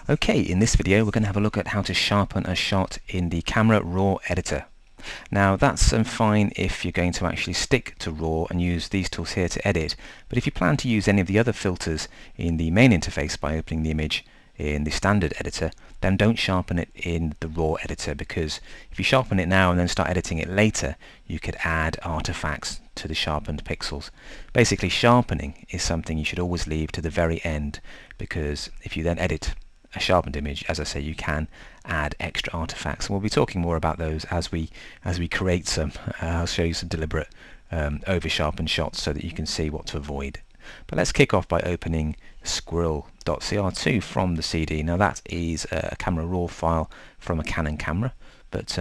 Okay, in this video we're going to have a look at how to sharpen a shot in the Camera Raw editor. Now that's fine if you're going to actually stick to RAW and use these tools here to edit, but if you plan to use any of the other filters in the main interface by opening the image in the standard editor, then don't sharpen it in the RAW editor, because if you sharpen it now and then start editing it later, you could add artifacts to the sharpened pixels. Basically, sharpening is something you should always leave to the very end, because if you then edit a sharpened image, as I say, you can add extra artifacts, and we'll be talking more about those as we create some. I'll show you some deliberate over sharpened shots so that you can see what to avoid. But let's kick off by opening squirrel.cr2 from the CD. Now that is a Camera Raw file from a Canon camera, but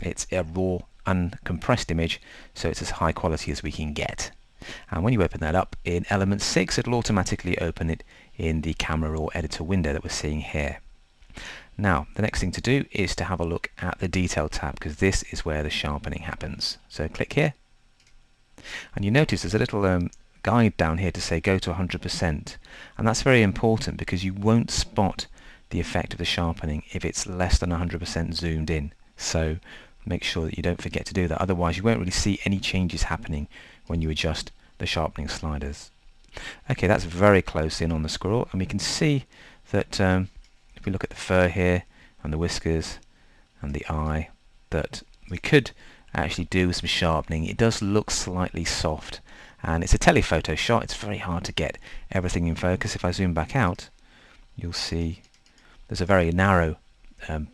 it's a raw uncompressed image, so it's as high quality as we can get. And when you open that up in Element 6, it'll automatically open it in the Camera Raw editor window that we're seeing here. Now the next thing to do is to have a look at the Detail tab, because this is where the sharpening happens. So click here, and you notice there's a little guide down here to say go to 100%, and that's very important because you won't spot the effect of the sharpening if it's less than 100% zoomed in. So make sure that you don't forget to do that, otherwise you won't really see any changes happening when you adjust the sharpening sliders. Okay, that's very close in on the squirrel, and we can see that if we look at the fur here and the whiskers and the eye, that we could actually do some sharpening. It does look slightly soft, and it's a telephoto shot. It's very hard to get everything in focus. If I zoom back out, you'll see there's a very narrow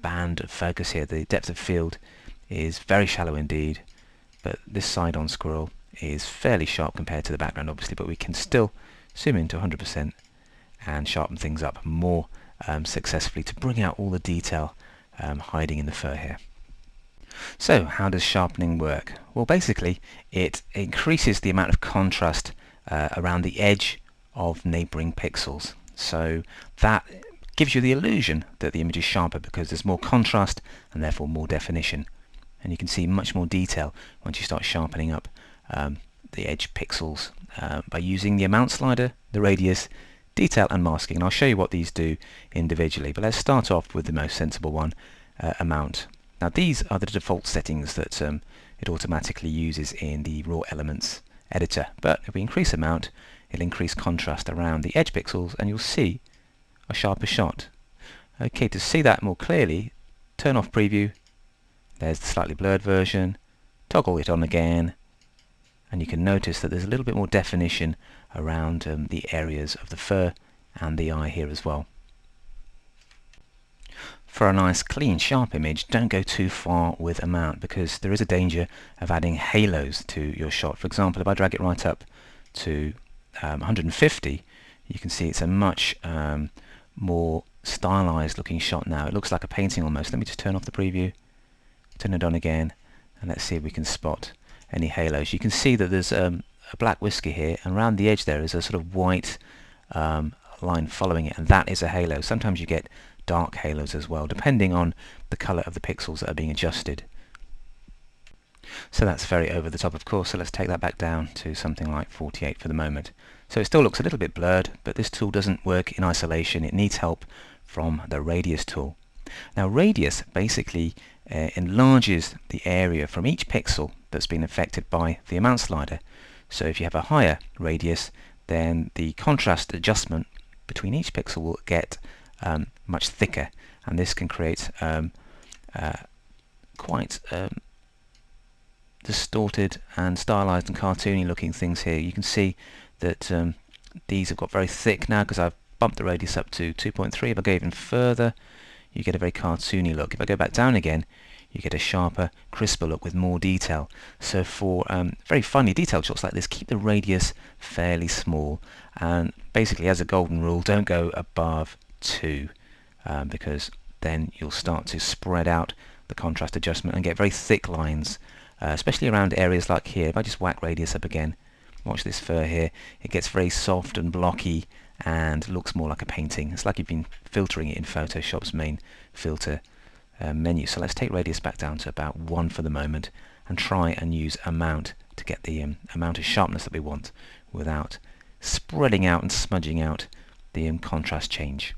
band of focus here. The depth of field is very shallow indeed, but this side on squirrel is fairly sharp compared to the background, obviously, but we can still zoom in to 100% and sharpen things up more successfully to bring out all the detail hiding in the fur here. So how does sharpening work? Well, basically it increases the amount of contrast around the edge of neighboring pixels, so that gives you the illusion that the image is sharper because there's more contrast and therefore more definition, and you can see much more detail once you start sharpening up the edge pixels by using the amount slider, the radius, detail and masking. And I'll show you what these do individually, but let's start off with the most sensible one, amount. Now these are the default settings that it automatically uses in the Raw Elements editor, but if we increase amount, it'll increase contrast around the edge pixels and you'll see a sharper shot. Okay, to see that more clearly, turn off preview. There's the slightly blurred version, toggle it on again, and you can notice that there's a little bit more definition around the areas of the fur and the eye here as well. For a nice clean sharp image, don't go too far with amount, because there is a danger of adding halos to your shot. For example, if I drag it right up to 150, you can see it's a much more stylized looking shot now. It looks like a painting almost. Let me just turn off the preview, turn it on again, and let's see if we can spot any halos. You can see that there's a black whisker here, and around the edge there is a sort of white line following it, and that is a halo. Sometimes you get dark halos as well, depending on the color of the pixels that are being adjusted. So that's very over the top, of course, so let's take that back down to something like 48 for the moment. So it still looks a little bit blurred, but this tool doesn't work in isolation. It needs help from the radius tool. Now radius basically enlarges the area from each pixel that's been affected by the amount slider. So if you have a higher radius, then the contrast adjustment between each pixel will get much thicker, and this can create quite distorted and stylized and cartoony looking things here. You can see that these have got very thick now because I've bumped the radius up to 2.3. If I go even further, you get a very cartoony look. If I go back down again, you get a sharper, crisper look with more detail. So for very finely detailed shots like this, keep the radius fairly small, and basically as a golden rule, don't go above 2, because then you'll start to spread out the contrast adjustment and get very thick lines, especially around areas like here. If I just whack radius up again, watch this fur here, it gets very soft and blocky and looks more like a painting. It's like you've been filtering it in Photoshop's main filter menu. So let's take radius back down to about 1 for the moment and try and use amount to get the amount of sharpness that we want without spreading out and smudging out the contrast change.